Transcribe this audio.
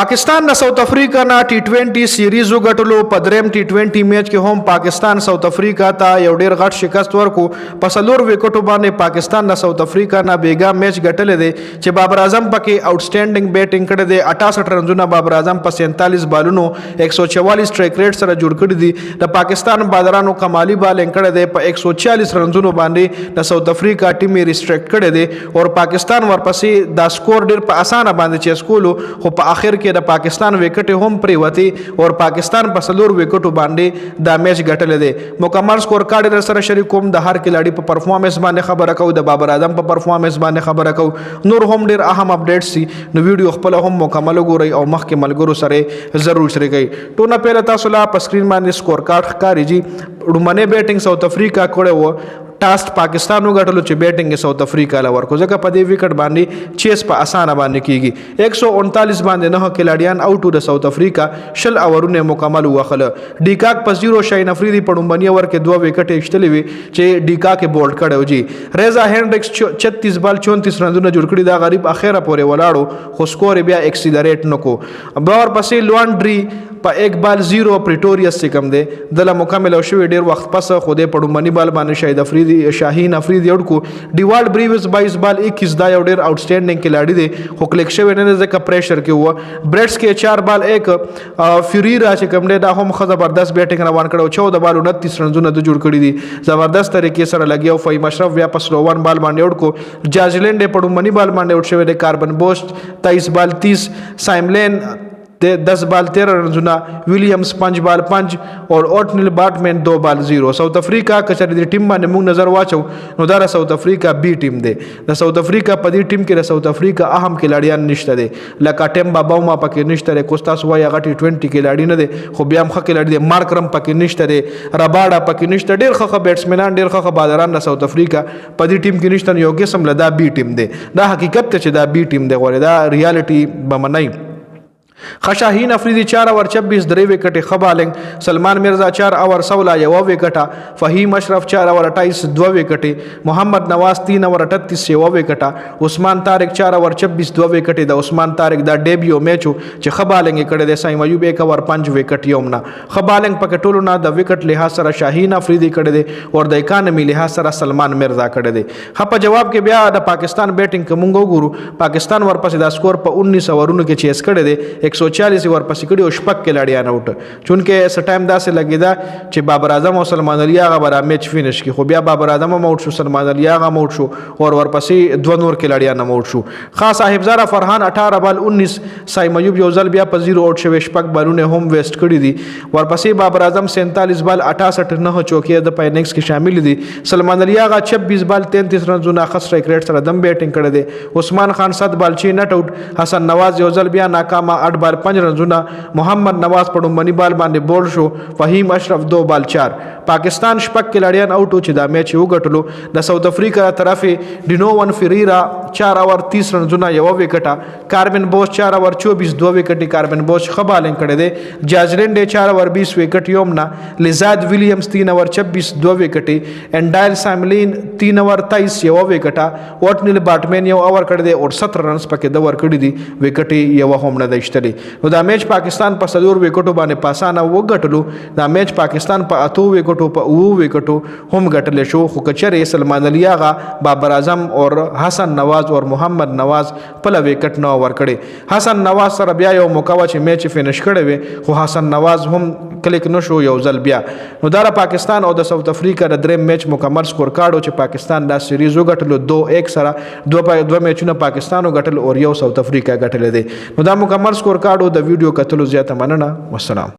पाकिस्तान न south Africa ना T20 series गटलो पदरेम T20 मैच के होम पाकिस्तान साउथ अफ्रीका ता यौ ډیر غټ شکست ورکو پسلور وکټو باندې پاکستان نه ساوث افریقا نه بیګا میچ ګټلې دي چې بابر اعظم پکې آوټسټینډینګ بیټینګ کړی دی 68 رنونه بابر اعظم په 47 بالونو 144 سټرایک ریټ سره جوړ کړی دي د پاکستان بادرانو کمالي بالینګ کړی دی په 146 رنونو باندې د ساوث افریقا ټیم ریسټریکټ کړی دی او پاکستان ورپسې دا سکور ډیر په اسانه باندې چیس کولو خو په اخر کې د پاکستان وکټ هم پریوتی او پاکستان په سلور وکټو باندې دا میچ ګټل دي مکمل سکور کارډ در سره شریک کوم د هر کلاړي په پرفارمنس باندې خبره کو د بابر اعظم په پرفارمنس باندې خبره کو نور هم ډیر اهم اپډیټس سي نو ویډیو خپل هم مکمل ګورئ او مخکې ملګرو سره ضرور شریکئ ټونه پیله تاسو لا په سکرین باندې سکور کارت ښکاري جی ډومنه بیټینګ ساوث افریقا کړه و ټاست پاکستان وګټلو چې بیټینګ ساوث افریقا لور کو ځکه په دې وکټ باندې چیس په اسانه باندې کیږي 139 باندې نه کلاډیان اوټ د ساوث افریقا شل اورونه مکمل وخله ډیکاک په 0 شاین افریدي په ډومبنی ور کې 2 وکټ ایشتلې وي چې ډیکاک بولډ کړو جی ریزا هینډریکس 36 بال 34 رنونه جوړ کړی دا غریب اخیره پورې ولاړو خو سکور بیا ایکسیلریټ نکو باور پسې لوانډري په 1 بال 0 پریټوریس سے کم دی دله مکمل او شوی ډیر وخت پس خو دې په ډومبنی بال باندې شاهد افریدي شاهین افریدی اورد کو دیوالډ بریوس 22 بال 21 دا یو ډیر آوټسټینډینګ کلاډي دی خو کلیک شوی نه ځکه پریشر کې و بریټس کې 4 بال 1 فیریرا چې کوم دی دا هم زبردست بیټینګ روان کړو 14 بال 29 رنونه د جوړ کړی دي زبردست طریقې سره لګیو فهیم اشرف بیا په سلوون بال باندې اورد کو جاجلینډ په ډومبنی بال باندې اورد شوی دی کاربن بوست 23 بال 30 سایملین 10 بال 13 رنونه ویلیامز 5 بال 5 اور اوټنل باټمن 2 بال 0 ساوث افریقا کچری د ټیم باندې موږ نظر واچو نو دا ساوث افریقا بی ټیم دی د ساوث افریقا په دې ټیم کې د ساوث افریقا اهم کلاډیان نشته دي لکه ټیمبا باوما پکې نشته لري کوستاس وای هغه T20 کلاډی نه دي خو بیا هم ښه کلاډی دي مارکرم پکې نشته لري رباډا پکې نشته ډیر ښه بیټسمنان ډیر ښه بازاران د ساوث افریقا په دې ټیم کې نشته یو قسم لدا بی ټیم دی دا حقیقت ته چې دا بی ټیم دی غوړي دا ریالټي بمنای خشاهین افریدی 4 اور 26 درې وکټې خبالنګ سلمان مرزا 4 اور 16 یو وکټه فهیم اشرف 4 اور 28 2 وکټې محمد نواز 3 اور 38 یو وکټه عثمان طارق 4 اور 26 2 وکټې د عثمان طارق دا ډیبیو میچ چې خبالنګ کړه د سایم ایوب 1 اور 5 وکټ یومنا خبالنګ پکې ټولو نه د وکټ لحاظ سره شاهین افریدی کړه دي او د اکانومي لحاظ سره سلمان مرزا کړه دي په جواب کې بیا د پاکستان بیټینګ کومو ګورو پاکستان ورپسې دا سکور په 19 اورونو کې چیس کړه دي 140 ورپسې کړي او شپږ کلاډیان اوټ چونکه س ټایم داسې لګیدا چې بابر اعظم او سلمان علي هغه برا میچ فینش کی خو بیا بابر اعظم موټ شو سلمان علي هغه موټ شو او ورپسې دوه نور کلاډیان موټ شو خاص صاحبزاده فرحان 18 بال 19 سایم ایوب یو ځل بیا په 0 اوټ شوی شپږ بالونه هم ویسٹ کړي دي ورپسې بابر اعظم 47 بال 68 نه چوکې د پاینکس کې شامل دي سلمان علي هغه 26 بال 33 رنونه خاص سټرایک ریټ سره دم بیټینګ کړي دي عثمان خان 7 بال 6 نټ اوټ حسن نواز یو ځل بیا ناکامه 8 بال 5 رنونه محمد نواز په ډومبنی بال باندې بول شو فهیم اشرف 2 بال 4 پاکستان شپږ کلاډیان اوټو چې دا میچ وګټلو د ساوث افریقا طرفه ډینوون فیریرا 4 اور 30 رنونه یو وکټه کاربن بوس 4 اور 24 2 وکټي کاربن بوس خبالنګ کړي دي جاجلینډ 4 اور 20 وکټ یومنا لزاد ویلیامز 3 اور 26 2 وکټي انډایل ساملین 3 اور 23 یو وکټه اوټنل باټمن یو اور کړي دي او 17 رنز پکې د ور کړي دي وکټي یو هم نه دشتلي نو دا میچ پاکستان په سلور وکټو باندې پاسانه وګټلو دا میچ پاکستان په 8 وکټو په 9 وکټو هم ګټل شو خو کچره سلمان علي آغا بابر اعظم اور حسن نواز اور محمد نواز په وکټ نو ور کړي حسن نواز سره بیا یو موقعه چې میچ فینش کړي وي خو حسن نواز هم کلیک نشو یو ځل بیا نو دا پاکستان او د ساوث افریقا د دریم میچ مکمل سکور کارډو چې پاکستان دا سیریز وګټلو 2-1 سره دوه میچونه پاکستان وګټل او یو ساوث افریقا ګټل دي نو دا مکمل سکور کارډو د ویډیو کتلو زیاته مننه والسلام